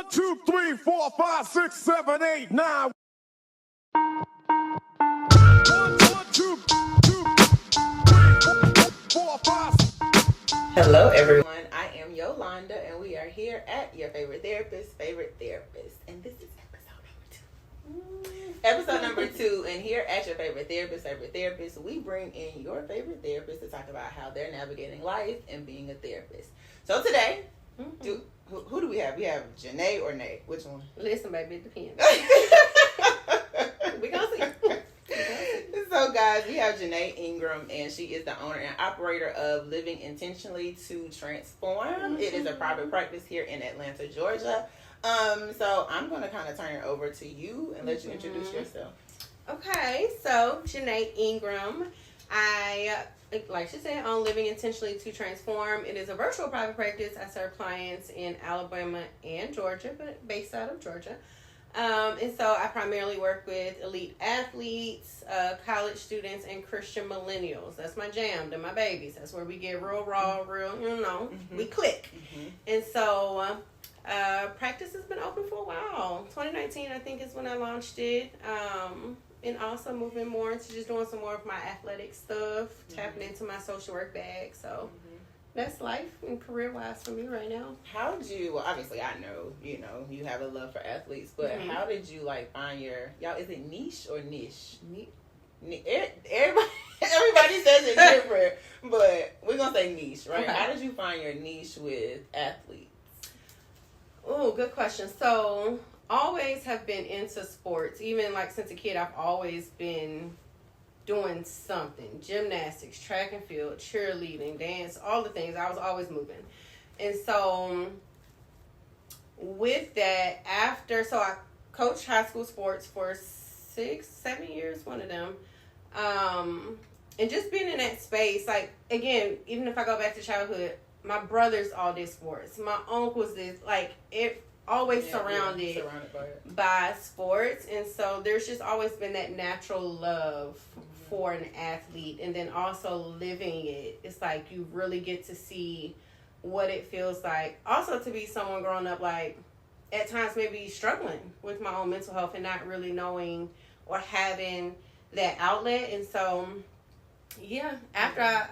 1, 2, 3, 4, 5, 6, 7, 8, 9. 1, 2, 3, 4, 5. Hello, everyone. I am Yolanda, and we are here at your favorite therapist, and this is episode number 2. And here at your favorite therapist, we bring in your favorite therapist to talk about how they're navigating life and being a therapist. So today, who do we have? We have Jenae or Nay? Which one? Listen, baby, it depends. We gonna see. So, guys, we have Jenae Ingram, and she is the owner and operator of Living Intentionally to Transform. It is a private practice here in Atlanta, Georgia. So I'm going to kind of turn it over to you and let you introduce yourself. Okay, so Jenae Ingram. I, like she said, own Living Intentionally to Transform. It is a virtual private practice. I serve clients in Alabama and Georgia, but based out of Georgia. And so I primarily work with elite athletes, college students, and Christian millennials. That's my jam. They're my babies. That's where we get real raw, we click. And so practice has been open for a while. 2019, I think, is when I launched it. And also moving more into just doing some more of my athletic stuff, tapping into my social work bag. So that's life and career-wise for me right now. How did you, well, obviously I know, you have a love for athletes, but how did you, find your, is it niche or niche? Everybody says it different, but we're going to say niche, right? Okay. How did you find your niche with athletes? Oh, good question. So, always have been into sports. Even, since a kid, I've always been doing something. Gymnastics, track and field, cheerleading, dance, all the things. I was always moving. And so with that, I coached high school sports for 6-7 years, one of them. And just being in that space, again, even if I go back to childhood, my brothers all did sports. My uncles did, it always surrounded by sports. And so there's just always been that natural love for an athlete, and then also living it. It's you really get to see what it feels like. Also to be someone growing up, at times maybe struggling with my own mental health and not really knowing or having that outlet. And so, after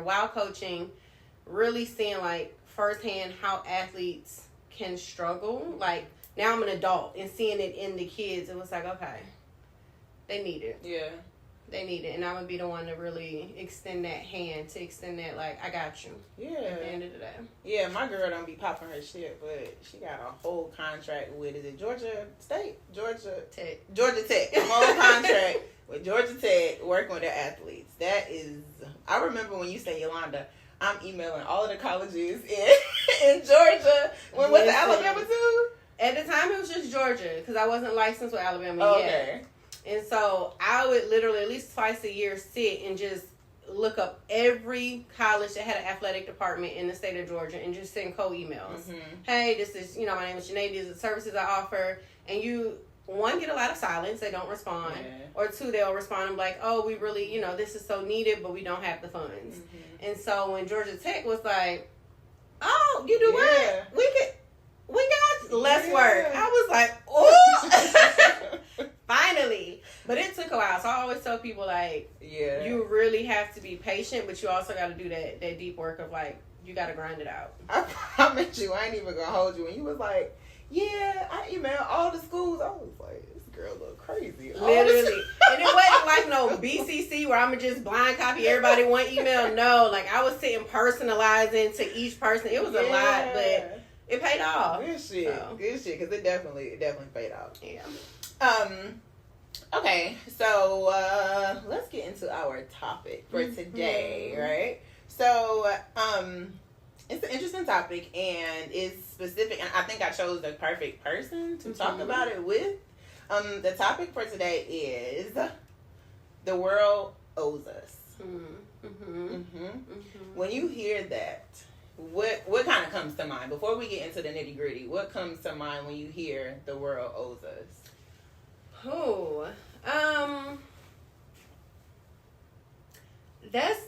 while coaching, really seeing firsthand how athletes can struggle. Now I'm an adult and seeing it in the kids, it was okay. They need it. Yeah. They need it. And I'm going to be the one to really extend that hand, to extend that, I got you. Yeah. At the end of the day. Yeah, my girl don't be popping her shit, but she got a whole contract with, is it Georgia State? Georgia Tech. A whole contract with Georgia Tech working with their athletes. That is, I remember when you say Yolanda, I'm emailing all of the colleges in Georgia. When was it, Alabama too? At the time, it was just Georgia, because I wasn't licensed with Alabama yet. Okay. And so I would literally at least twice a year sit and just look up every college that had an athletic department in the state of Georgia and just send cold emails. Hey, this is, my name is Jenae, these are the services I offer. And you, one, get a lot of silence, they don't respond. Or two, they'll respond and be oh, we really, this is so needed, but we don't have the funds. And so when Georgia Tech was oh, you do what? We got less work. I was oh. Finally. But it took a while. So I always tell people, you really have to be patient, but you also got to do that deep work of, you got to grind it out. I promise you, I ain't even going to hold you. When you was I emailed all the schools. I was this girl look crazy. Literally. And it wasn't no BCC where I'm going to just blind copy everybody one email. No, I was sitting personalizing to each person. It was a lot, but it paid off. Good shit. So. Good shit, because it definitely paid off. Yeah. Okay, so let's get into our topic for today, right? So, it's an interesting topic, and it's specific, and I think I chose the perfect person to talk about it with. The topic for today is the world owes us. When you hear that, what kind of comes to mind? Before we get into the nitty gritty, what comes to mind when you hear the world owes us? That's,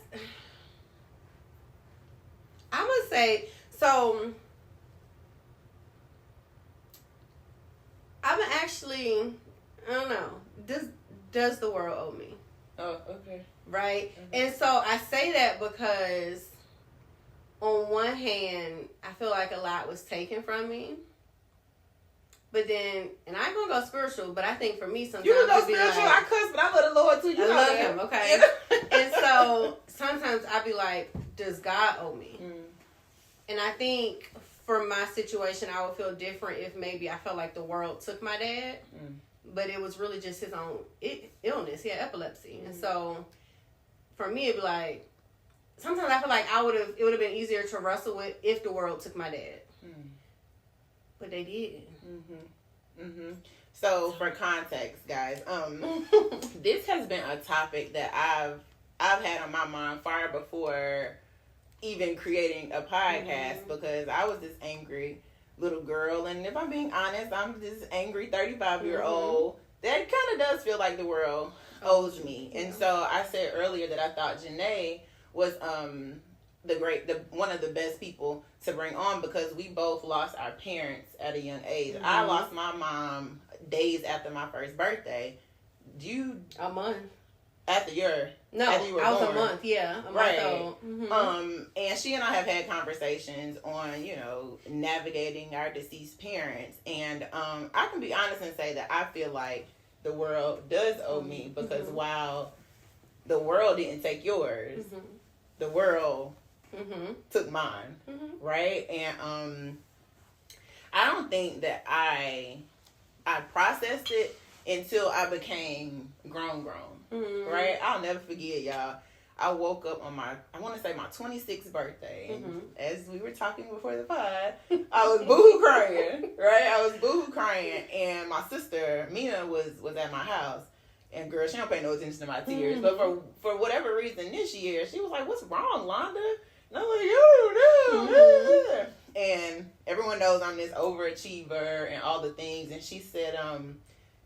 I would say, so actually, I don't know. Does the world owe me? Oh, okay. Right? Mm-hmm. And so I say that because on one hand, I feel like a lot was taken from me. But then, and I ain't gonna go spiritual, but I think for me sometimes You can go it'd be spiritual. like, I cuss, but I love the Lord too. You I know love that. him, okay? And so sometimes I'd be like, does God owe me? Mm. And I think for my situation, I would feel different if maybe I felt like the world took my dad. Mm. But it was really just his own illness. He had epilepsy. And so for me, it'd be like, sometimes I feel like it would have been easier to wrestle with if the world took my dad. Mm. But they did. Mm-hmm. Mm-hmm. So for context, guys, this has been a topic that I've had on my mind far before even creating a podcast, because I was this angry little girl, and if I'm being honest, I'm this angry 35-year-old that kind of does feel like the world owes me. And so I said earlier that I thought Jenae was one of the best people to bring on, because we both lost our parents at a young age. I lost my mom days after my first birthday. A month. After you were I was born. A month, yeah. A right. month old. Mm-hmm. And she and I have had conversations on, navigating our deceased parents. And I can be honest and say that I feel like the world does owe me, because while the world didn't take yours, the world took mine. Right? And I don't think that I processed it until I became grown. Right? I'll never forget, y'all. I woke up on my 26th birthday. As we were talking before the pod, I was boohoo crying. Right? I was boohoo crying. And my sister, Mina, was at my house. And girl, she don't pay no attention to my tears. But for whatever reason this year, she was like, "What's wrong, Londa?" And I'm like, "You." And everyone knows I'm this overachiever and all the things. And she said,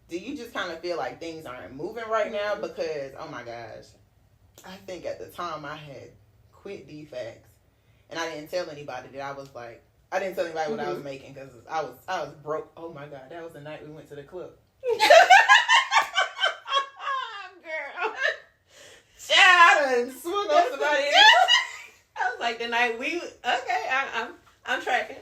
do you just kind of feel like things aren't moving right now? Because, oh my gosh, I think at the time I had quit defects, and I didn't tell anybody that I didn't tell anybody what I was making, because I was broke. Oh my God, that was the night we went to the club. Girl, I done swung on somebody. I was like, the night I'm tracking.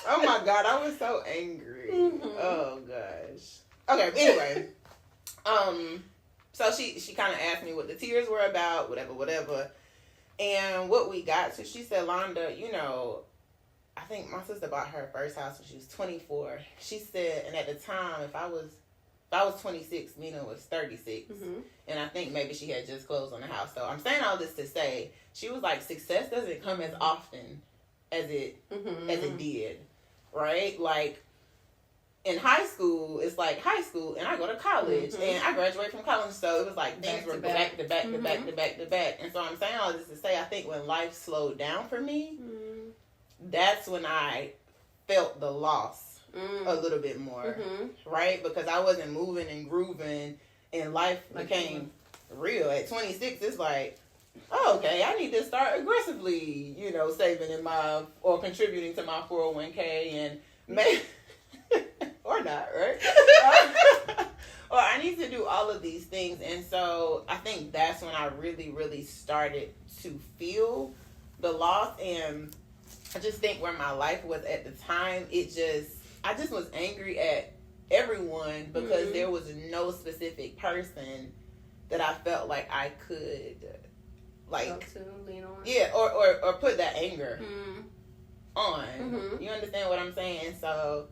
Oh my God, I was so angry. Oh gosh. Okay, anyway. So she kind of asked me what the tears were about, whatever. And what we got to, she said, "Londa, I think my sister bought her first house when she was 24. She said, and at the time, if I was 26, Mina was 36. And I think maybe she had just closed on the house. So I'm saying all this to say, she was like, success doesn't come as often as it did, right? Like, in high school, it's like high school, and I go to college, and I graduate from college, so it was like things were back to back. And so I'm saying all this to say, I think when life slowed down for me, that's when I felt the loss a little bit more, right? Because I wasn't moving and grooving, and life became real. At 26, it's like, oh, okay, I need to start aggressively, saving in or contributing to my 401k, and or not, right? Or I need to do all of these things. And so I think that's when I really, really started to feel the loss. And I just think where my life was at the time, I just was angry at everyone, because there was no specific person that I felt like I could lean on. Yeah, or put that anger on. You understand what I'm saying? So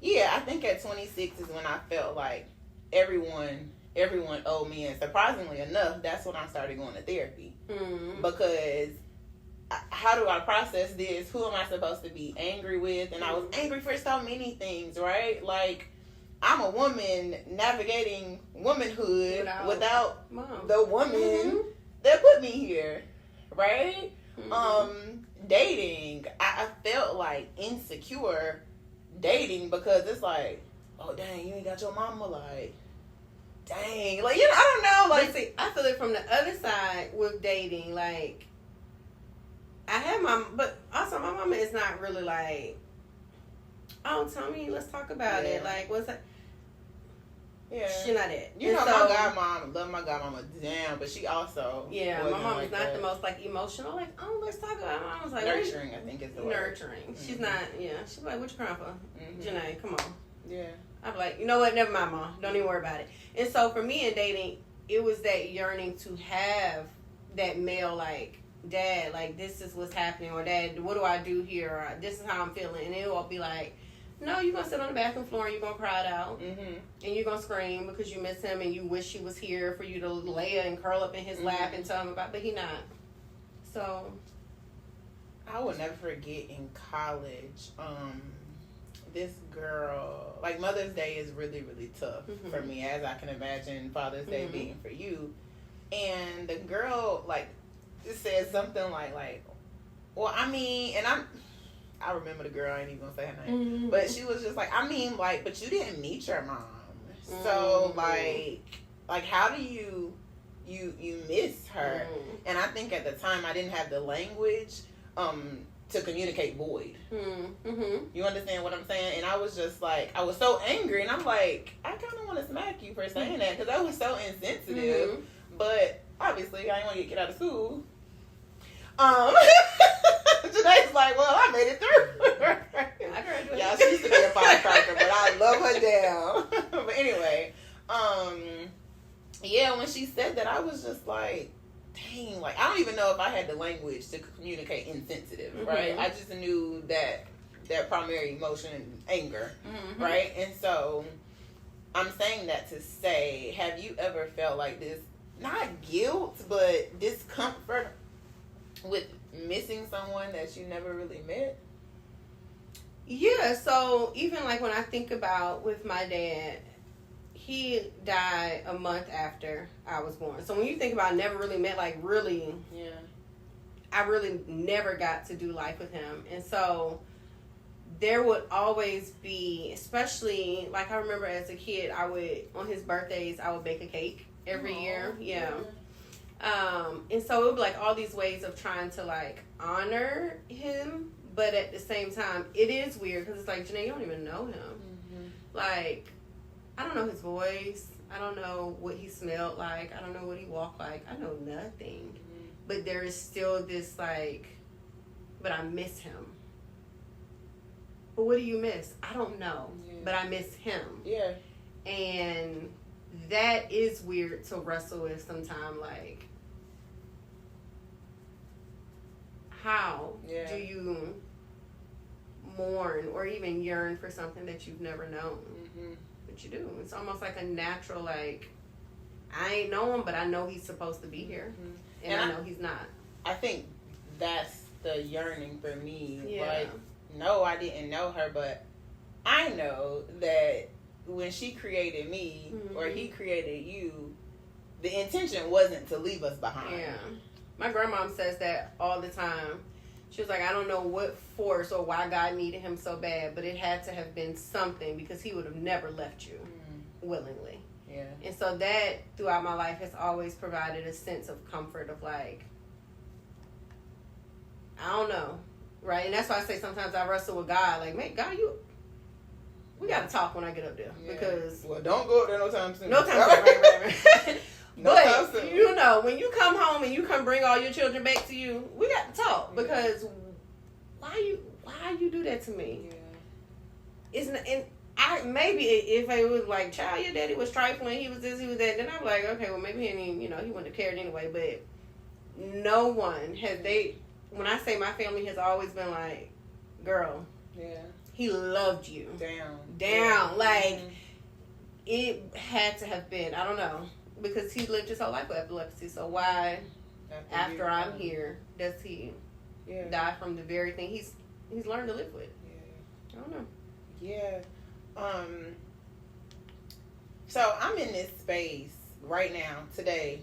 yeah, I think at 26 is when I felt like everyone owed me. And surprisingly enough, that's when I started going to therapy. Because how do I process this? Who am I supposed to be angry with? And I was angry for so many things, right? Like, I'm a woman navigating womanhood without the woman that put me here, right? Dating, I felt like insecure dating, because it's like, oh dang, you ain't got your mama, like, dang, like, I don't know, like, see, I feel it from the other side with dating. Like, I have but also my mama is not really like, oh, Tommy, let's talk about it. Like, what's that? Yeah. She not it. You know, my godmom, love my godmama down, but she also my mom was not the most like emotional. Like, oh, let's talk about it. My mom was like nurturing. I think is the word. Nurturing. She's not. Yeah, she's like, what you crying for, Jenae? Come on. Yeah. I'm like, you know what? Never mind, Mom. Don't even worry about it. And so for me in dating, it was that yearning to have that male like, Dad, like this is what's happening, or Dad, what do I do here? Or this is how I'm feeling, and it will be like, no, you're going to sit on the bathroom floor and you're going to cry it out. And you're going to scream because you miss him and you wish he was here for you to lay and curl up in his lap and tell him about, but he not. So. I will never forget in college, this girl, like Mother's Day is really, really tough for me, as I can imagine Father's Day being for you. And the girl, like, said something like, well, I mean, and I remember the girl, I ain't even gonna say her name, but she was just like, I mean, like, but you didn't meet your mom, so like how do you miss her? And I think at the time I didn't have the language to communicate void. You understand what I'm saying? And I was just like, I was so angry, and I'm like, I kind of want to smack you for saying that, because that was so insensitive. But obviously I didn't want to get kicked out of school. Jenae's like, well, I made it through. I graduated. Yeah, she used to be a firecracker, but I love her down. But anyway, yeah, when she said that, I was just like, dang, like, I don't even know if I had the language to communicate insensitive, right? I just knew that primary emotion, anger, right? And so I'm saying that to say, have you ever felt like this, not guilt, but discomfort with missing someone that you never really met? Yeah, so even like when I think about with my dad, he died a month after I was born. So when you think about never really met, like really, I really never got to do life with him. And so there would always be, especially like I remember as a kid, I would, on his birthdays, I would bake a cake every year. Yeah. And so it would be like all these ways of trying to like honor him, but at the same time, it is weird because it's like, Jenae, you don't even know him. Like, I don't know his voice. I don't know what he smelled like. I don't know what he walked like. I know nothing. But there is still this like, but I miss him. But what do you miss? I don't know. But I miss him. Yeah. And that is weird to wrestle with sometimes. Like, how do you mourn or even yearn for something that you've never known? But you do. It's almost like a natural, like, I ain't know him, but I know he's supposed to be here. And I know he's not. I think that's the yearning for me. Yeah. Like, no, I didn't know her, but I know that when she created me or he created you, the intention wasn't to leave us behind. Yeah. My grandmom says that all the time. She was like, I don't know what force or why God needed him so bad, but it had to have been something because he would have never left you willingly. Yeah. And so that throughout my life has always provided a sense of comfort of like, I don't know. Right? And that's why I say sometimes I wrestle with God. Like, man, God, we got to talk when I get up there. Yeah. Because. Well, don't go up there no time soon. No time soon. Right. No but, time soon. You know, when you come home and you come bring all your children back to you, we got to talk. Because why you do that to me? Yeah. It's not, and I maybe if it was like, child, your daddy was trifling, he was this, he was that, then I'm like, okay, well maybe he didn't, he wouldn't have cared anyway. But no one when I say my family has always been like, girl, he loved you down. Yeah. Like it had to have been, I don't know, because he lived his whole life with epilepsy. So why after I'm here does he die from the very thing he's learned to live with? I don't know. Yeah. So I'm in this space right now, today,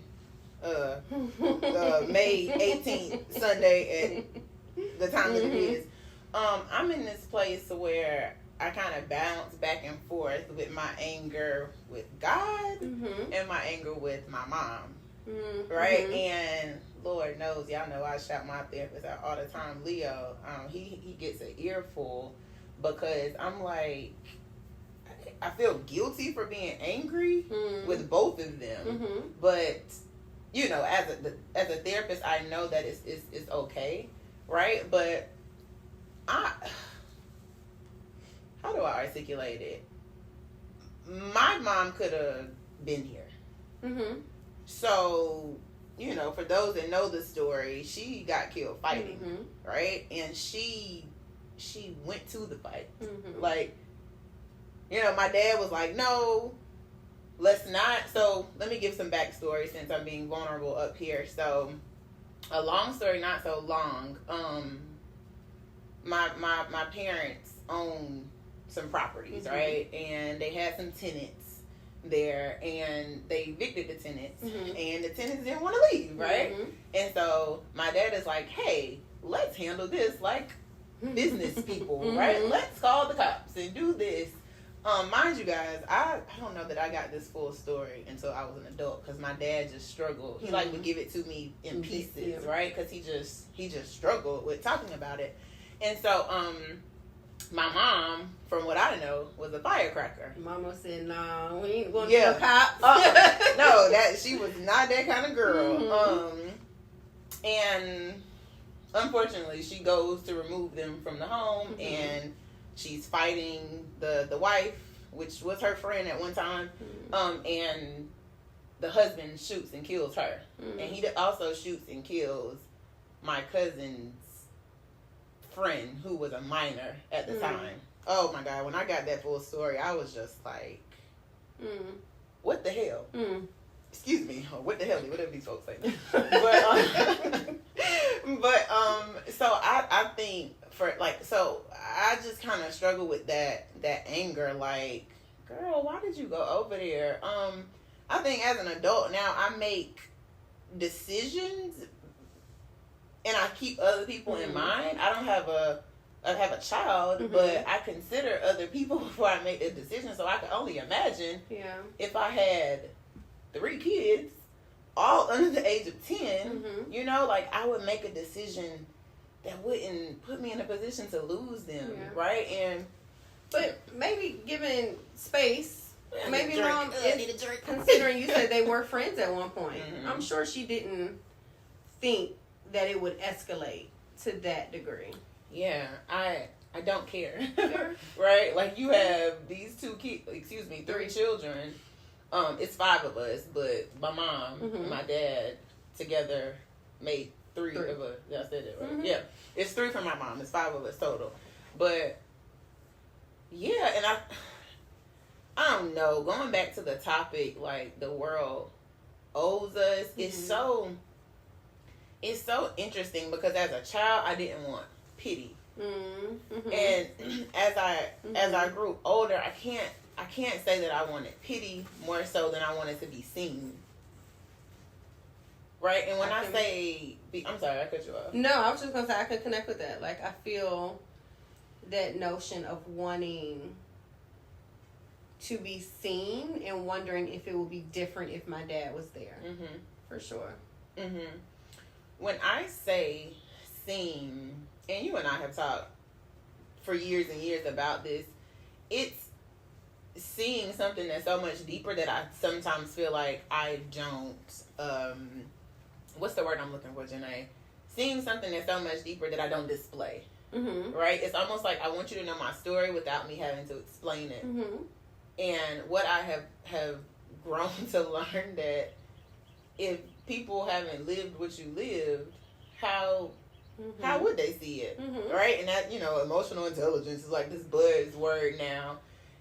May 18th, Sunday at the time that it is. I'm in this place where I kind of bounce back and forth with my anger with God and my anger with my mom. Right? And Lord knows, y'all know I shout my therapist out all the time, Leo. He gets an earful because I'm like, I feel guilty for being angry with both of them. Mm-hmm. But, you know, as a therapist, I know that it's okay, right? But how do I articulate it? My mom could have been here. Mm-hmm. So, you know, for those that know the story, she got killed fighting, Mm-hmm. right? And she went to the fight. Mm-hmm. Like, you know, my dad was like, no, let's not. So let me give some backstory since I'm being vulnerable up here. So a long story, not so long. My parents own some properties, Mm-hmm. right? And they had some tenants there, and they evicted the tenants, Mm-hmm. and the tenants didn't want to leave, right? Mm-hmm. And so my dad is like, hey, let's handle this like business people, Mm-hmm. right? Let's call the cops and do this. Mind you guys, I don't know that I got this full story until I was an adult, because my dad just struggled. He like would give it to me in pieces, right? Because he just struggled with talking about it. And so my mom, from what I know, was a firecracker. Mama said, "Nah, we ain't going Yeah. to the cops." No, that she was not that kind of girl. Mm-hmm. And unfortunately, she goes to remove them from the home, Mm-hmm. and she's fighting the wife, which was her friend at one time. Mm-hmm. And the husband shoots and kills her, Mm-hmm. and he also shoots and kills my cousin's friend, who was a minor at the time. Oh my God, when I got that full story, I was just like, what the hell? Excuse me, or what the hell, whatever these folks say. But so I think for like, so I just kind of struggle with that anger, like, girl, why did you go over there? I think as an adult now, I make decisions and I keep other people in mind. I don't have I have a child, but I consider other people before I make the decision. So I can only imagine if I had 3 kids, all under the age of 10, you know, like, I would make a decision that wouldn't put me in a position to lose them, right? But maybe given space, maybe mom need a drink. considering you said they were friends at one point, I'm sure she didn't think that it would escalate to that degree. Yeah, I don't care. Right? Like, you have these 3 children. It's 5 of us, but my mom and my dad together made 3 of us. Did I say that right? Yeah. It's 3 for my mom. It's 5 of us total. But yeah, and I don't know. Going back to the topic, like, the world owes us, it's so interesting, because as a child I didn't want pity. And as I grew older, I can't say that I wanted pity more so than I wanted to be seen. Right? And when I'm sorry, I cut you off. No, I was just gonna say I could connect with that. Like, I feel that notion of wanting to be seen and wondering if it would be different if my dad was there. For sure. When I say seen, and you and I have talked for years and years about this, it's seeing something that's so much deeper that I sometimes feel like I don't, what's the word I'm looking for, Jenae? Seeing something that's so much deeper that I don't display. Right? It's almost like I want you to know my story without me having to explain it. And what I have grown to learn, that if people haven't lived what you lived, how would they see it? Right? And that, you know, emotional intelligence is like this buzzword now.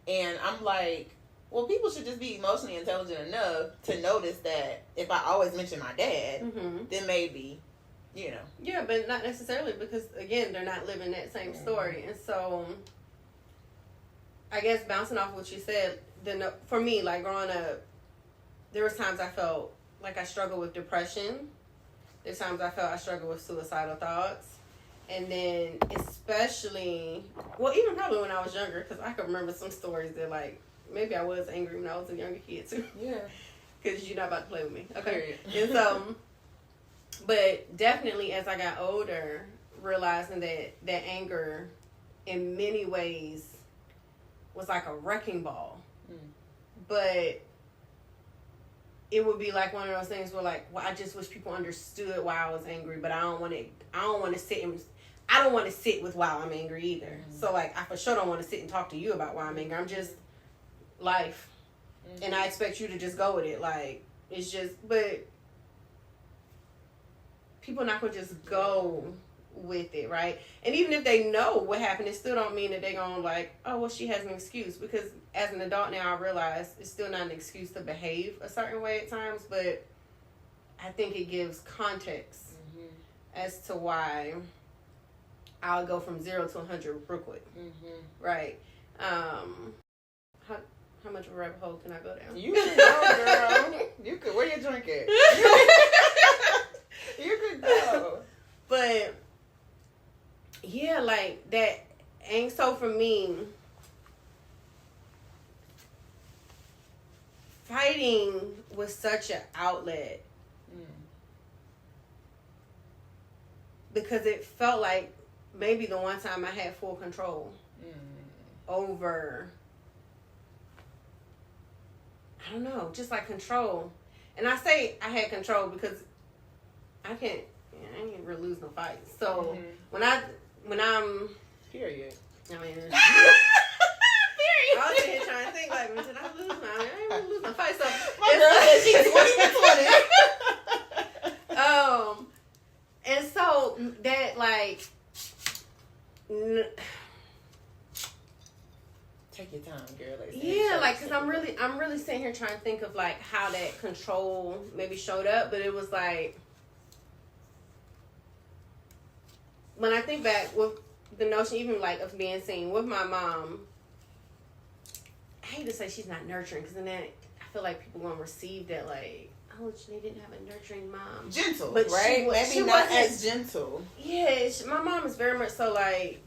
And I'm like, well, people should just be emotionally intelligent enough to notice that if I always mention my dad, then maybe, you know. Yeah, but not necessarily, because, again, they're not living that same story. And so, I guess bouncing off what you said, for me, like, growing up, there was times I felt like I struggled with depression. There's times I felt I struggled with suicidal thoughts. And then especially, well, even probably when I was younger, because I can remember some stories that, like, maybe I was angry when I was a younger kid, too. Yeah. Because you're not about to play with me. Okay. Period. And so, but definitely as I got older, realizing that anger in many ways was like a wrecking ball. but it would be like one of those things where like, well, I just wish people understood why I was angry, but I don't want to sit with why I'm angry either. So like, I for sure don't want to sit and talk to you about why I'm angry. I'm just life, and I expect you to just go with it. Like, it's just, but people not gonna just go with it, right? And even if they know what happened, it still don't mean that they gonna like, oh well, she has an excuse, because as an adult now I realize it's still not an excuse to behave a certain way at times, but I think it gives context as to why I'll go from 0 to 100 real quick, right? How much of a rabbit hole can I go down? You can go, girl. You could. Where you drink at? You could go. But yeah, like that. And so for me, fighting was such an outlet because it felt like maybe the one time I had full control over, I don't know, just like control. And I say I had control because I ain't really lose no fights. So when I'm period. I mean, period. I was sitting here trying to think like, did I lose my? I ain't really lose my fight. So my girl said she's 20. And so that like. Take your time, girl. Like, cause I'm really sitting here trying to think of like how that control maybe showed up, but it was like, when I think back with the notion even like of being seen with my mom, I hate to say she's not nurturing, because then I feel like people gonna receive that like, oh, they didn't have a nurturing mom. Gentle, but right? Maybe not as gentle. Yeah, my mom is very much so like,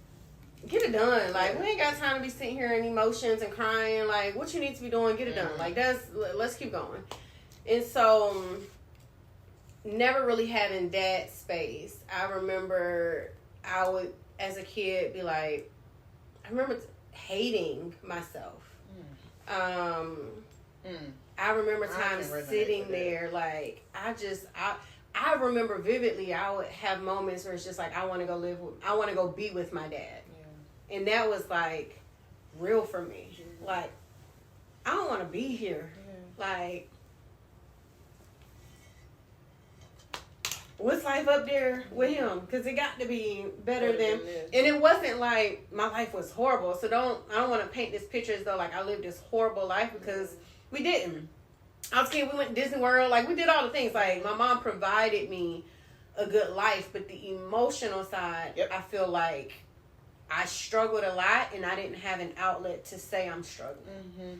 get it done. Like, we ain't got time to be sitting here in emotions and crying. Like, what you need to be doing, get it done. Like, let's keep going. And so, never really having that space. I remember I would, as a kid, be like, I remember hating myself. I remember times sitting there, like, I remember vividly, I would have moments where it's just like, I want to go be with my dad. Yeah. And that was like, real for me. Mm-hmm. Like, I don't want to be here. Yeah. Like, what's life up there with him? Because it got to be better than and it wasn't like my life was horrible. So I don't want to paint this picture as though like I lived this horrible life, because we didn't. I was a kid, we went to Disney World, like we did all the things. Like my mom provided me a good life, but the emotional side, I feel like I struggled a lot and I didn't have an outlet to say I'm struggling. Mm-hmm.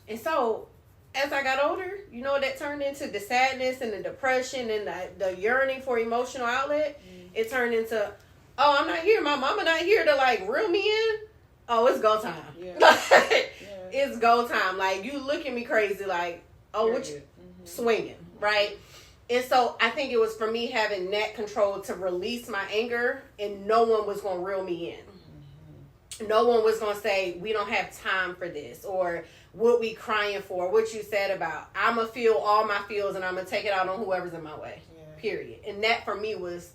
And so as I got older, you know, that turned into the sadness and the depression and the yearning for emotional outlet. Mm-hmm. It turned into, oh, I'm not here. My mama not here to like reel me in. Oh, it's go time. Yeah. It's go time. Like, you look at me crazy like, oh, what you swinging, right? And so I think it was for me having that control to release my anger, and no one was going to reel me in. Mm-hmm. No one was going to say, we don't have time for this, or what we crying for, what you said about. I'm going to feel all my feels and I'm going to take it out on whoever's in my way, period. And that for me was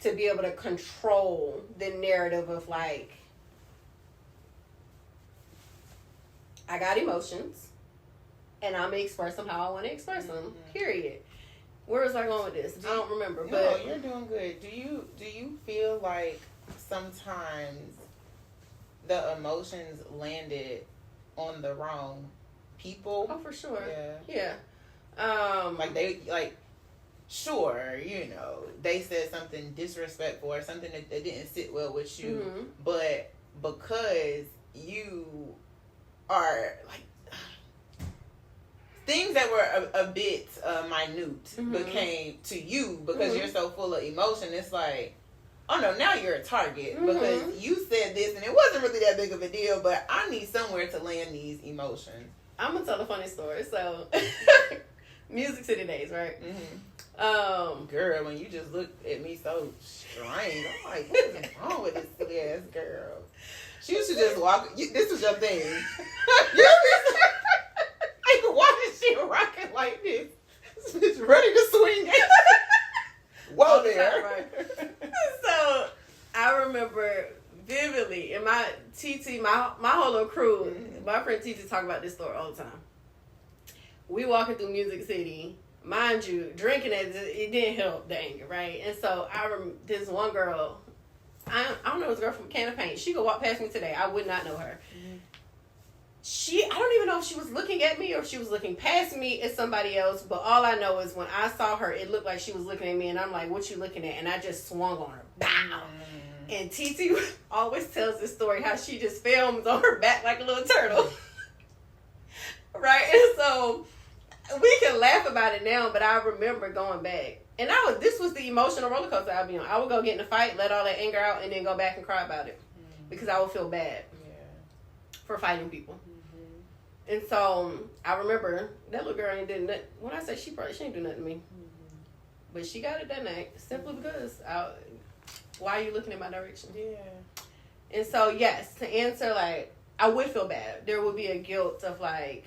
to be able to control the narrative of like, I got emotions and I'm going to express them how I want to express them, period. Where was I going with this? I don't remember. No, you're doing good. Do you feel like sometimes the emotions landed on the wrong people? Oh, for sure. Yeah. Sure, you know, they said something disrespectful or something that didn't sit well with you, but because you are like things that were a bit minute became to you because you're so full of emotion. It's like, oh no, now you're a target because you said this and it wasn't really that big of a deal, but I need somewhere to land these emotions. I'm gonna tell a funny story. So, Music City days, right? Girl, when you just looked at me so strange, I'm like, what is wrong with this silly ass girl? She used to just walk. This was your thing. You this. This bitch ready to swing. Whoa there. Right. So I remember vividly in my TT, my whole little crew, my friend TT talk about this story all the time. We walking through Music City, mind you, drinking it didn't help the anger, right? And so I remember this one girl, I don't know, it was a girl from Can of Paint. She could walk past me today. I would not know her. I don't even know if she was looking at me or if she was looking past me at somebody else, but all I know is when I saw her, it looked like she was looking at me, and I'm like, what you looking at? And I just swung on her. Bow! And TT always tells this story how she just films on her back like a little turtle. Right? And so we can laugh about it now, but I remember going back. And this was the emotional roller coaster I'd be on. I would go get in a fight, let all that anger out, and then go back and cry about it. Because I would feel bad for fighting people. And so I remember that little girl ain't did nothing. When I say she ain't do nothing to me. But she got it that night simply because why are you looking in my direction? Yeah. And so yes, to answer, like, I would feel bad. There would be a guilt of like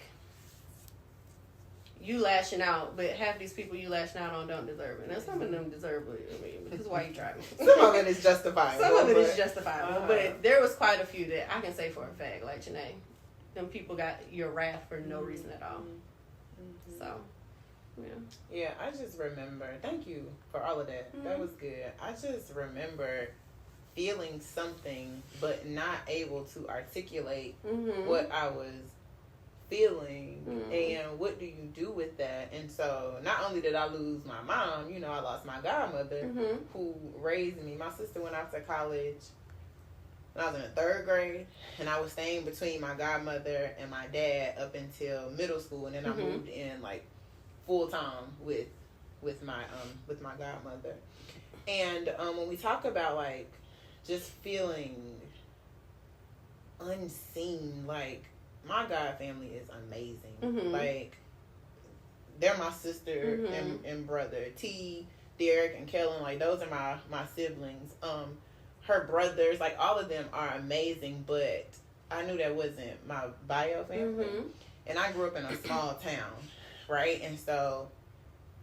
you lashing out, but half these people you lashing out on don't deserve it. Now some of them deserve it. I mean, this is why you driving. Some of it is justifiable. Some of it is justifiable, but there was quite a few that I can say for a fact, like Jenae. Them people got your wrath for no reason at all. So, yeah. I just remember. Thank you for all of that. That was good. I just remember feeling something, but not able to articulate what I was feeling, and what do you do with that? And so, not only did I lose my mom, I lost my godmother who raised me. My sister went off to college when I was in the 3rd grade, and I was staying between my godmother and my dad up until middle school, and then I moved in like full time with my godmother. And when we talk about like just feeling unseen, like my god family is amazing. Like they're my sister and brother. T, Derek, and Kellen, like those are my siblings. Her brothers, like all of them are amazing, but I knew that wasn't my bio family. And I grew up in a small town, right? And so,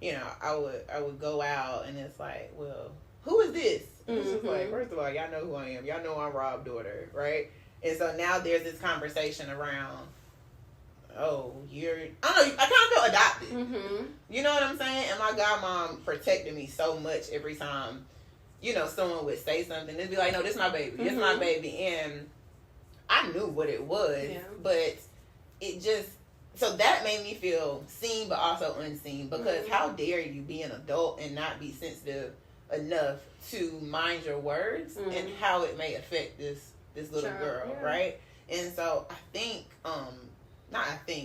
I would go out and it's like, well, who is this? And it's just like, first of all, y'all know who I am. Y'all know I'm Rob's daughter, right? And so now there's this conversation around, I kind of feel adopted. You know what I'm saying? And my godmom protected me so much every time someone would say something. It'd be like, no, this is my baby. This is my baby. And I knew what it was, but it just, so that made me feel seen, but also unseen, because how dare you be an adult and not be sensitive enough to mind your words and how it may affect this little girl, right? And so I think,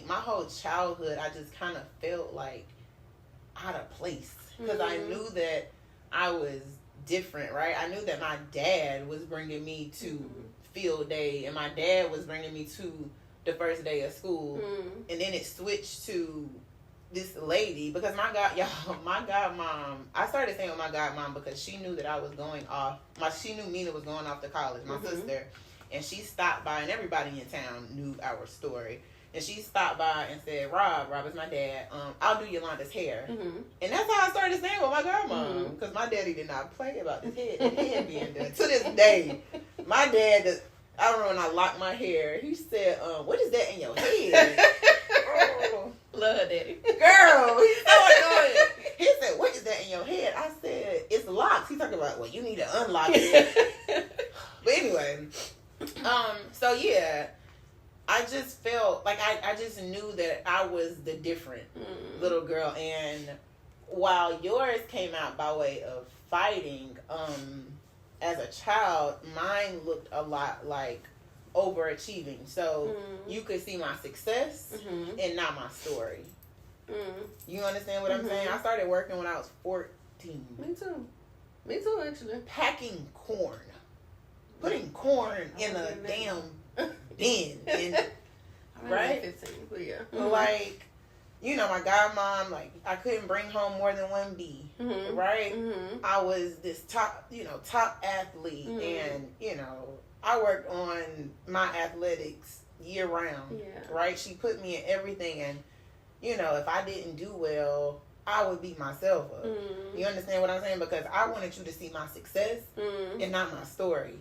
my whole childhood, I just kind of felt like out of place, because I knew that I was different, right? I knew that my dad was bringing me to field day, and my dad was bringing me to the first day of school, and then it switched to this lady, because my godmom, I started saying my godmom because she knew that I was going off, she knew Mina was going off to college, my sister, and she stopped by, and everybody in town knew our story. And she stopped by and said, Rob is my dad, I'll do Yolanda's hair. And that's how I started saying with my grandma. Because my daddy did not play about his head being done. To this day, my dad, I remember when I locked my hair, he said, what is that in your head? Love daddy. Girl, he's so annoying. He said, what is that in your head? I said, it's locks. He talking about, well, you need to unlock it. But anyway, so yeah. I just felt like I just knew that I was the different little girl. And while yours came out by way of fighting, as a child, mine looked a lot like overachieving. So you could see my success and not my story. You understand what I'm saying? I started working when I was 14. Me too, actually. Packing corn. Putting corn in a damn bin, and right? 15, but yeah. Like, my godmom, like, I couldn't bring home more than one B, right? I was this top athlete, and, I worked on my athletics year round, right? She put me in everything, and you know, if I didn't do well, I would beat myself up. You understand what I'm saying? Because I wanted you to see my success and not my story.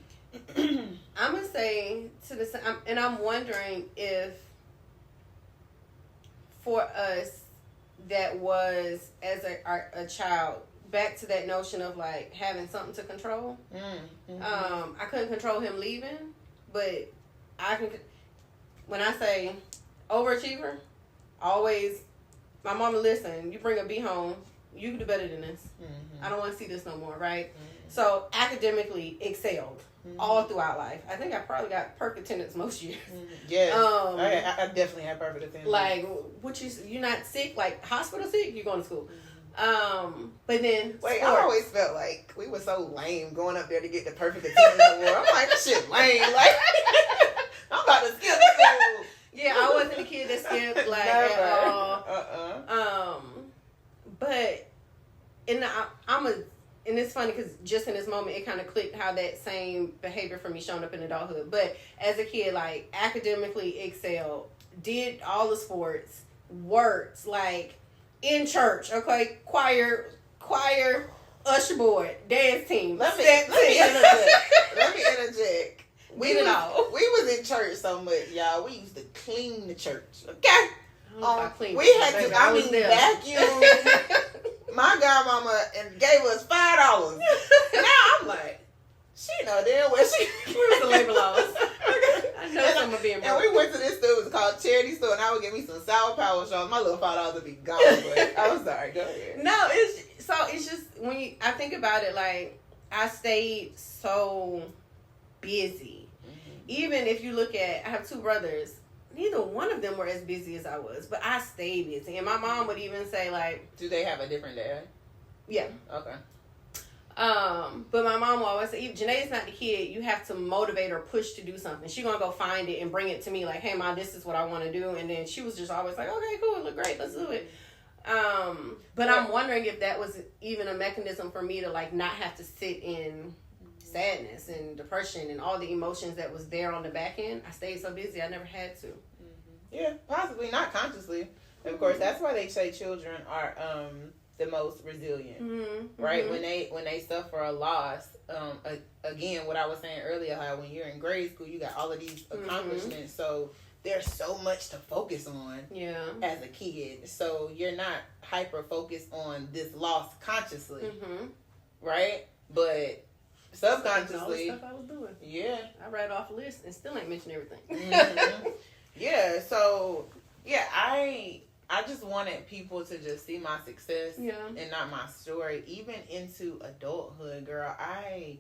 I'm going to say to the and I'm wondering if for us that was as a child, back to that notion of like having something to control. I couldn't control him leaving, but I can. When I say overachiever, always my mama, listen, you bring a B home, you can do better than this. I don't want to see this no more, right? So academically excelled all throughout life. I think I probably got perfect attendance most years. Yeah, I definitely had perfect attendance. Like, what you're not sick, like hospital sick, you're going to school. But then wait, sports. I always felt like we were so lame going up there to get the perfect attendance award. I'm like, this shit lame. Like, I'm about to skip school. Yeah, I wasn't a kid that skipped like at all. But and it's funny because just in this moment it kind of clicked how that same behavior for me showing up in adulthood. But as a kid, like academically excelled, did all the sports, worked like in church, okay, choir, usher board, dance team. Let me interject. We was in church so much, y'all. We used to clean the church, okay? We had to, vacuum. My godmama and gave us $5. Now I'm like, she know damn well she. Where's the labor laws? I know some of being broke. And we went to this store. It was called Charity Store, and I would get me some Sour Power Shows. My little $5 would be gone. But I'm sorry. Go ahead. No, it's just when I think about it, like I stayed so busy. Even if you look at, I have two brothers. Neither one of them were as busy as I was, but I stayed busy. And my mom would even say, like, do they have a different dad? Yeah. Okay. But my mom will always say, if Jenae's not the kid, you have to motivate or push to do something. She's gonna go find it and bring it to me, like, hey mom, this is what I want to do. And then she was just always like, okay, cool, look great, let's do it. But I'm wondering if that was even a mechanism for me to like not have to sit in sadness and depression and all the emotions that was there on the back end. I stayed so busy, I never had to. Yeah, possibly, not consciously. Of course, that's why they say children are the most resilient, right? When they suffer a loss, again, what I was saying earlier, how when you're in grade school, you got all of these accomplishments, so there's so much to focus on as a kid. So you're not hyper focused on this loss consciously, right? But subconsciously, all the stuff I was doing. Yeah, I read off a list and still ain't mentioned everything. Yeah, so yeah, I just wanted people to just see my success and not my story. Even into adulthood, girl, I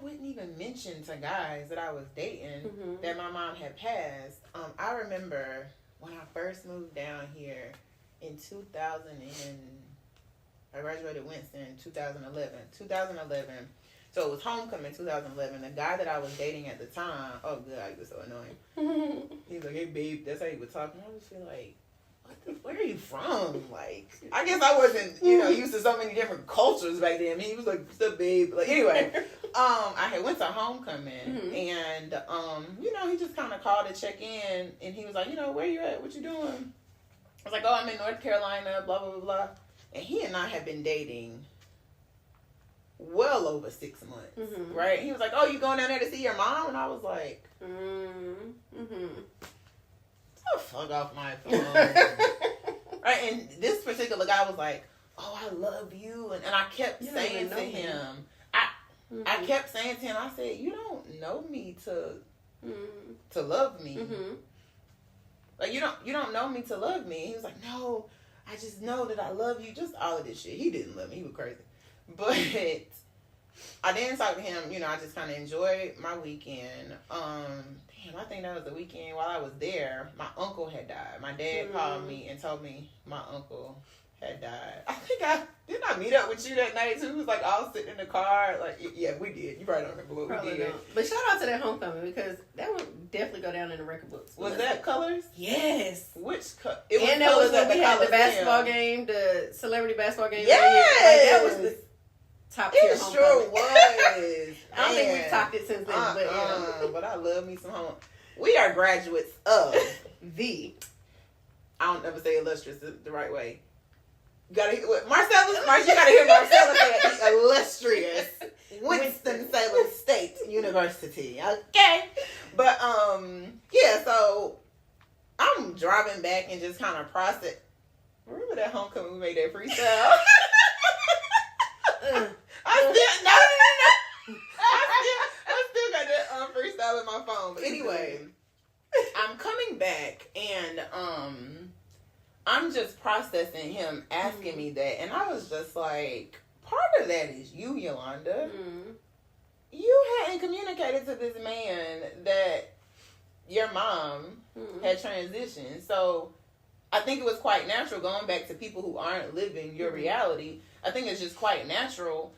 wouldn't even mention to guys that I was dating that my mom had passed. I remember when I first moved down here in 2000 I graduated Winston in 2011. So it was homecoming 2011. The guy that I was dating at the time, oh god, he was so annoying. He was like, hey babe, that's how he would talk. And I would feel like, where are you from? Like, I guess I wasn't, used to so many different cultures back then. I mean, he was like, what's up, babe? Like, anyway, I had went to homecoming and, he just kind of called to check in and he was like, where you at? What you doing? I was like, oh, I'm in North Carolina, blah, blah, blah, blah. And he and I had been dating well over 6 months, right? He was like, oh, you going down there to see your mom? And I was like, oh, fuck off my phone. Right? And this particular guy was like, oh, I love you. And I kept saying to him, I kept saying to him, I said, you don't know me to love me. Like, you don't know me to love me. And he was like, no, I just know that I love you. Just all of this shit. He didn't love me. He was crazy. But I didn't talk to him. I just kind of enjoyed my weekend. I think that was the weekend while I was there. My uncle had died. My dad called me and told me my uncle had died. I think didn't I meet up with you that night too? It was like all sitting in the car. Like, yeah, we did. You probably don't remember what we did. Don't. But shout out to that homecoming because that would definitely go down in the record books. Was that Colors? Yes. Which Colors? And that was when we had the basketball game, the celebrity basketball game. Yes. That was the top tier homecoming. It sure was. I don't think we've topped it since then. But I love me some home. We are graduates of the I don't ever say illustrious the right way. You gotta hear Marcellus say the illustrious Winston-Salem State University. Okay. But, yeah, so I'm driving back and just kind of process. Remember that homecoming we made that freestyle? I still got that freestyle in my phone. But anyway, I'm coming back and I'm just processing him asking me that, and I was just like, part of that is you, Yolanda. Mm-hmm. You hadn't communicated to this man that your mom had transitioned. So I think it was quite natural, going back to people who aren't living your reality, I think it's just quite natural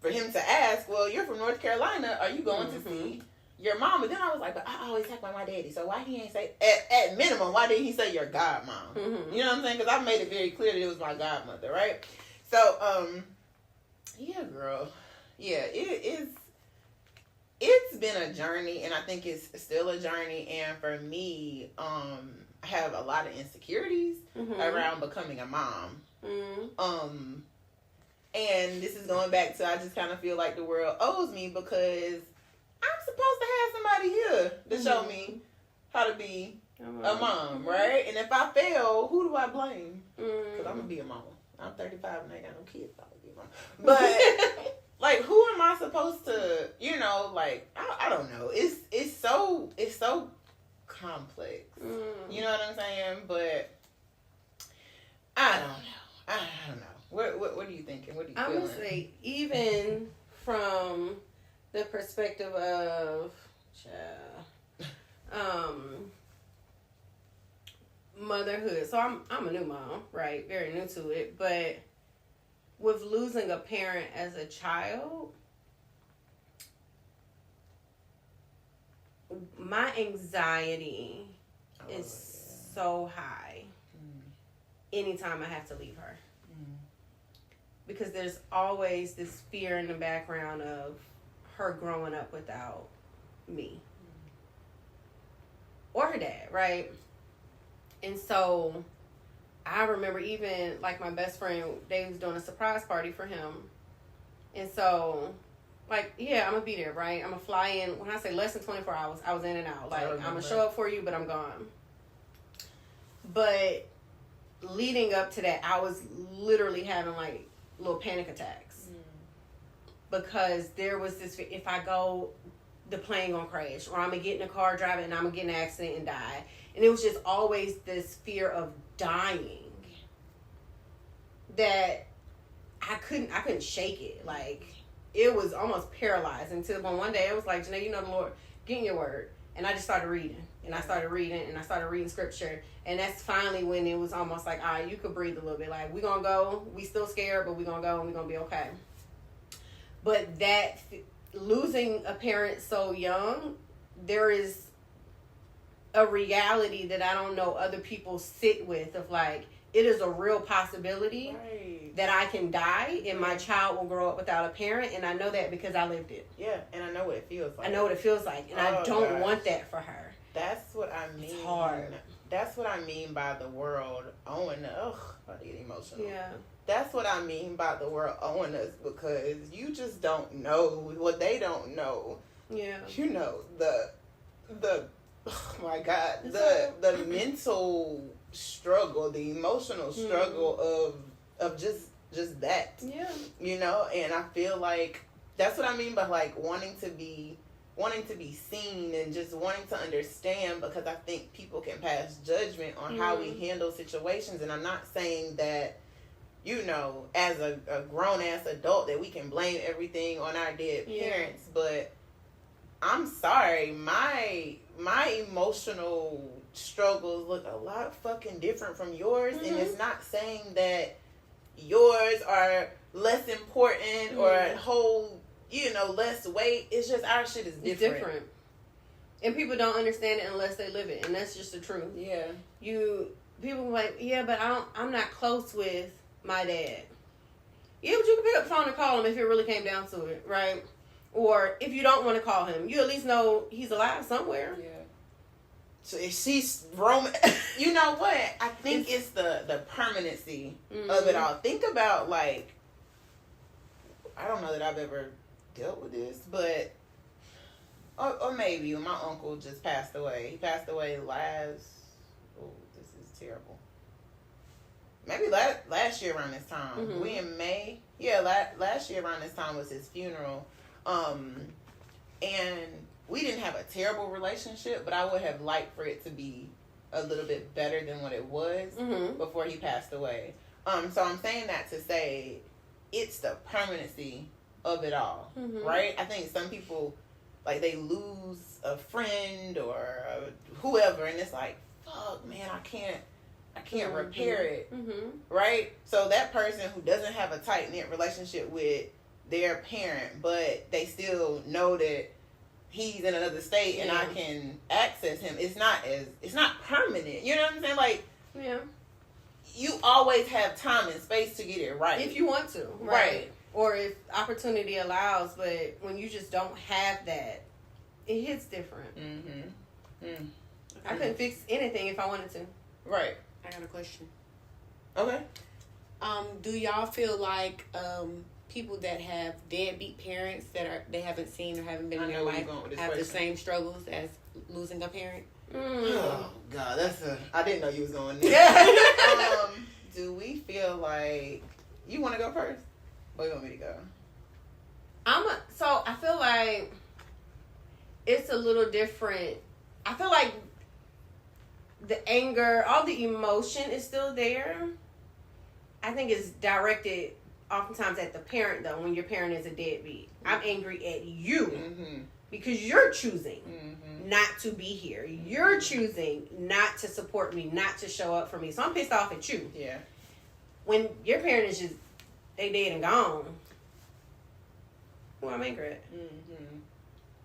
for him to ask, well, you're from North Carolina, are you going to see your mom? But then I was like, but I always talk about my daddy, so why he ain't say, at minimum, why didn't he say your godmom? Mm-hmm. You know what I'm saying? Because I made it very clear that it was my godmother, right? So, yeah, girl. Yeah, it's been a journey, and I think it's still a journey, and for me, I have a lot of insecurities around becoming a mom. Mm-hmm. And this is going back to, I just kind of feel like the world owes me, because I'm supposed to have somebody here to show me how to be a mom, right? And if I fail, who do I blame? Because I'm going to be a mom. I'm 35 and I ain't got no kids. I'm going to be a mom. But, like, who am I supposed to, you know, like, I don't know. It's so complex. You know what I'm saying? But I don't know. What are you thinking? What are you feeling? I would say, even from the perspective of motherhood. So I'm a new mom, right? Very new to it. But with losing a parent as a child, my anxiety is so high anytime I have to leave her. Because there's always this fear in the background of her growing up without me. Or her dad, right? And so I remember even, like, my best friend, they was doing a surprise party for him. And so, like, yeah, I'm going to be there, right? I'm going to fly in. When I say less than 24 hours, I was in and out. Like, I'm going to show up for you, but I'm gone. But leading up to that, I was literally having, like, little panic attacks. Because there was this, if I go, the plane gonna crash, or I'm gonna get in a car driving and I'm gonna get in an accident and die. And it was just always this fear of dying that I couldn't shake it. Like, it was almost paralyzed until one day it was like, Jenae, you know the Lord, get in your word. And I just started reading. And I started reading scripture. And that's finally when it was almost like, all right, you could breathe a little bit. Like, we gonna go. We still scared, but we gonna go and we gonna be okay. But that, losing a parent so young, there is a reality that I don't know other people sit with, of like, it is a real possibility that I can die and my child will grow up without a parent. And I know that because I lived it. Yeah, and I know what it feels like. And I don't want that for her. That's what I mean. It's hard. That's what I mean by the world owing us. I get emotional. Yeah. That's what I mean by the world owing us, because you just don't know what they don't know. Yeah. You know, the oh my God, the mental struggle, the emotional struggle of just that. Yeah. You know, and I feel like that's what I mean by, like, wanting to be seen and just wanting to understand, because I think people can pass judgment on how we handle situations. And I'm not saying that, you know, as a grown-ass adult, that we can blame everything on our dead parents, but I'm sorry, my emotional struggles look a lot fucking different from yours, and it's not saying that yours are less important or hold, you know, less weight. It's just our shit is different. It's different. And people don't understand it unless they live it, and that's just the truth. Yeah. People are like, yeah, but I'm not close with my dad. Yeah, but you can pick up the phone and call him if it really came down to it, right? Or if you don't want to call him, you at least know he's alive somewhere. Yeah. So if she's roaming, you know what? I think it's the permanency of it all. Think about, like, I don't know that I've ever dealt with this, but or maybe when my uncle just passed away. He passed away last. Oh, this is terrible. Maybe last year around this time. Mm-hmm. We in May. Yeah, last year around this time was his funeral. And we didn't have a terrible relationship, but I would have liked for it to be a little bit better than what it was before he passed away. So I'm saying that to say it's the permanency of it all, right? I think some people, like, they lose a friend or whoever, and it's like, fuck, man, I can't repair it, right? So that person who doesn't have a tight-knit relationship with their parent, but they still know that he's in another state and I can access him, it's not permanent. You know what I'm saying? Like, you always have time and space to get it right. If you want to, right? Or if opportunity allows, but when you just don't have that, it hits different. I couldn't fix anything if I wanted to. Right. I got a question. Okay. Do y'all feel like people that have deadbeat parents that they haven't seen or haven't been in their life have the same struggles as losing a parent? Oh God, I didn't know you was going there. Do we feel like you want to go first? Or you want me to go? So I feel like it's a little different. I feel like the anger, all the emotion is still there. I think it's directed oftentimes at the parent, though, when your parent is a deadbeat. I'm angry at you because you're choosing not to be here. You're choosing not to support me, not to show up for me. So I'm pissed off at you. Yeah. When your parent is just, they dead and gone, who I'm angry at.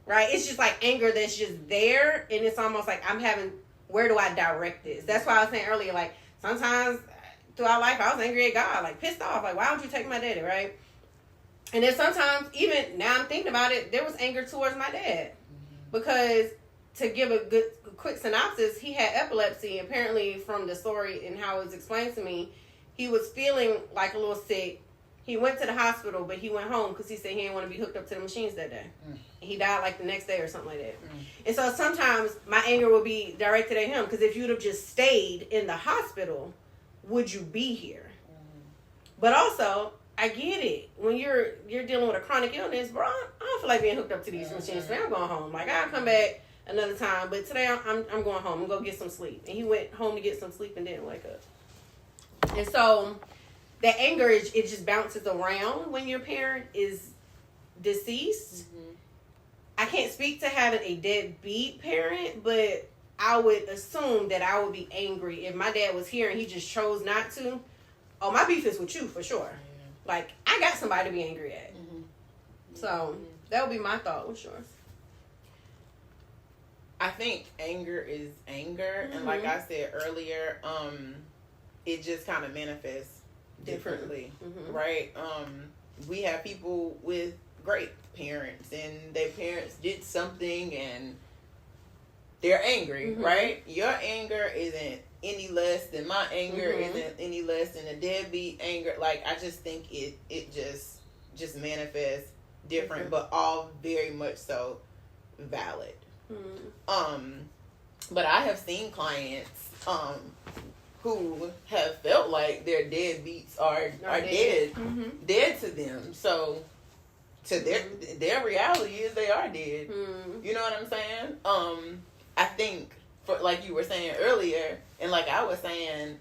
Right? It's just like anger that's just there, and it's almost like I'm having, where do I direct this? That's why I was saying earlier, like, sometimes throughout life, I was angry at God, like, pissed off, like, why don't you take my daddy, right? And then sometimes, even now I'm thinking about it, there was anger towards my dad. Because, to give a quick synopsis, he had epilepsy. Apparently, from the story and how it was explained to me, he was feeling like a little sick. He went to the hospital, but he went home because he said he didn't want to be hooked up to the machines that day. He died like the next day or something like that. And so sometimes my anger will be directed at him, because if you'd have just stayed in the hospital, would you be here? But also, I get it. When you're dealing with a chronic illness, bro, I don't feel like being hooked up to these machines. Today I'm going home. Like, I'll come back another time, but today I'm going home. I'm going to get some sleep. And he went home to get some sleep and didn't wake up. And so that anger, it just bounces around when your parent is deceased. I can't speak to having a deadbeat parent, but I would assume that I would be angry if my dad was here and he just chose not to. Oh, my beef is with you for sure. Like, I got somebody to be angry at. So that would be my thought. What's yours? I think anger is anger, and like I said earlier, it just kind of manifests differently, right? We have people with great parents, and their parents did something, and they're angry, right? Your anger isn't any less than my anger, isn't any less than a deadbeat anger. Like, I just think it just manifests different, but all very much so valid. But I have seen clients who have felt like their deadbeats are dead, dead to them. So to their reality is they are dead. You know what I'm saying? I think, for like you were saying earlier, and like I was saying,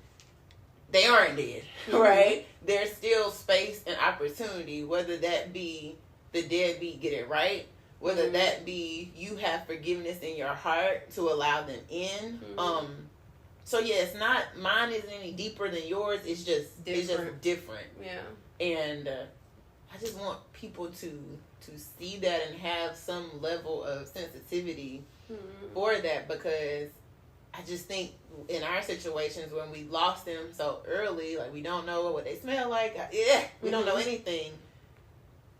they aren't dead, right? There's still space and opportunity, whether that be the deadbeat get it right, whether that be you have forgiveness in your heart to allow them in. So yeah, it's not, mine isn't any deeper than yours. It's just different. Yeah. And I just want people to see that and have some level of sensitivity for that, because I just think in our situations when we lost them so early, like we don't know what they smell like. We don't know anything.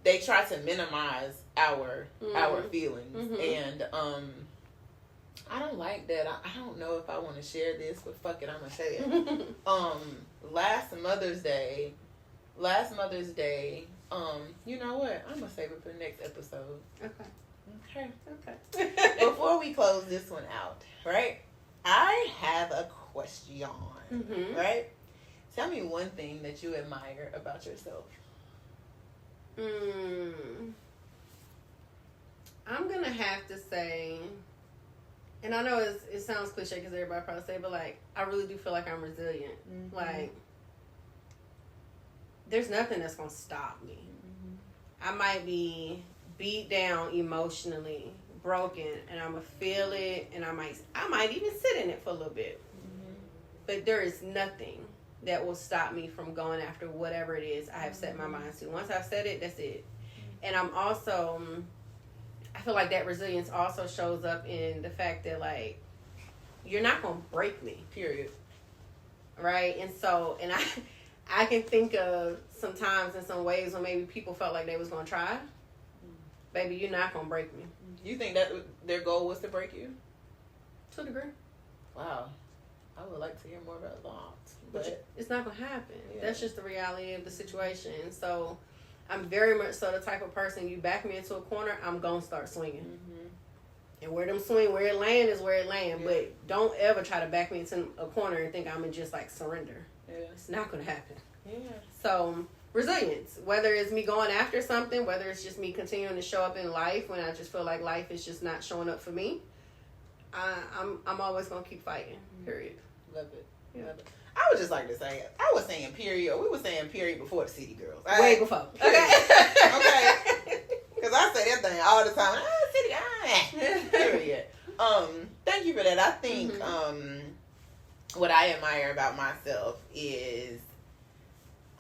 They try to minimize our feelings, and I don't like that. I don't know if I want to share this, but fuck it, I'm gonna say it. Last Mother's Day, you know what? I'm gonna save it for the next episode. Okay. Before we close this one out, right? I have a question, right? Tell me one thing that you admire about yourself. I'm gonna have to say, and I know it sounds cliche because everybody probably say, but like I really do feel like I'm resilient. Mm-hmm. Like there's nothing that's gonna stop me. Mm-hmm. I might be beat down emotionally, broken, and I'm gonna feel it, and I might even sit in it for a little bit. Mm-hmm. But there is nothing that will stop me from going after whatever it is I have set my mind to. Once I've said it, that's it. And I'm also, I feel like that resilience also shows up in the fact that, like, you're not going to break me, period. Right? And so, and I can think of some times in some ways when maybe people felt like they was going to try. Baby, you're not going to break me. You think that their goal was to break you? To a degree. Wow. I would like to hear more about that. But it's not going to happen. Yeah. That's just the reality of the situation. So I'm very much so the type of person, you back me into a corner, I'm going to start swinging. Mm-hmm. And where it land is where it land. Yeah. But don't ever try to back me into a corner and think I'm going to just like surrender. Yeah. It's not going to happen. Yeah. So resilience, whether it's me going after something, whether it's just me continuing to show up in life when I just feel like life is just not showing up for me, I'm always going to keep fighting, period. Love it. Yeah. Love it. I would just like to say, I was saying period, or we were saying period before the City Girls. Way before. Okay. Because I say that thing all the time. City, period. Thank you for that. I think what I admire about myself is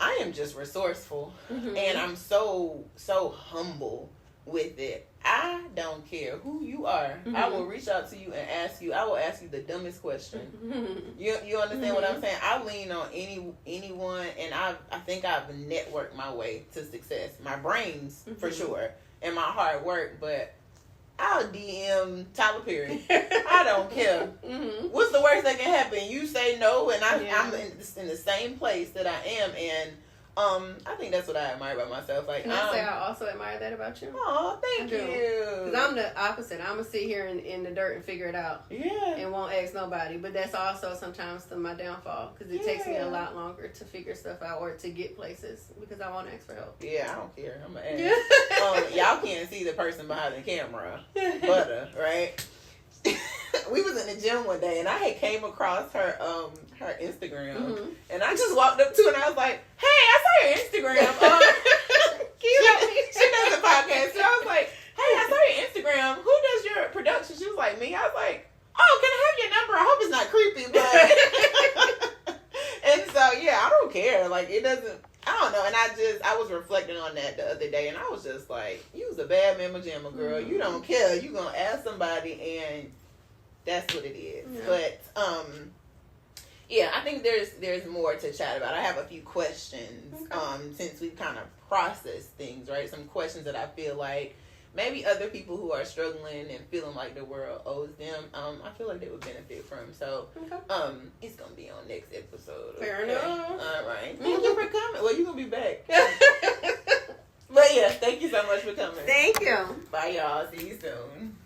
I am just resourceful. Mm-hmm. And I'm so humble with it. I don't care who you are. Mm-hmm. I will reach out to you and ask you. I will ask you the dumbest question. Mm-hmm. You understand what I'm saying? I lean on anyone, and I think I've networked my way to success. My brains, for sure, and my hard work. But I'll DM Tyler Perry. I don't care. Mm-hmm. What's the worst that can happen? You say no, and I'm in the same place that I am, and I think that's what I admire about myself. Like, can I say I also admire that about you? Oh, thank you. Because I'm the opposite. I'm going to sit here in the dirt and figure it out. Yeah. And won't ask nobody. But that's also sometimes my downfall. Because it takes me a lot longer to figure stuff out or to get places because I won't ask for help. Yeah, I don't care. I'm going to ask. Y'all can't see the person behind the camera. Butter, right? We was in the gym one day and I had came across her Instagram and I just walked up to her and I was like, hey, I saw your Instagram. She does a podcast. So I was like, hey, I saw your Instagram. Who does your production? She was like, me. I was like, oh, can I have your number? I hope it's not creepy, but and so yeah, I don't care. Like it doesn't. I don't know. And I was reflecting on that the other day and I was just like, you was a bad mamma jamma girl. You don't care. You gonna ask somebody and that's what it is. Yeah. But yeah, I think there's more to chat about. I have a few questions since we've kind of processed things, right? Some questions that I feel like maybe other people who are struggling and feeling like the world owes them, I feel like they would benefit from. So it's gonna be on next episode. Fair enough. All right. Thank you for coming. Well, you're gonna be back. But yeah, thank you so much for coming. Thank you. Bye y'all. See you soon.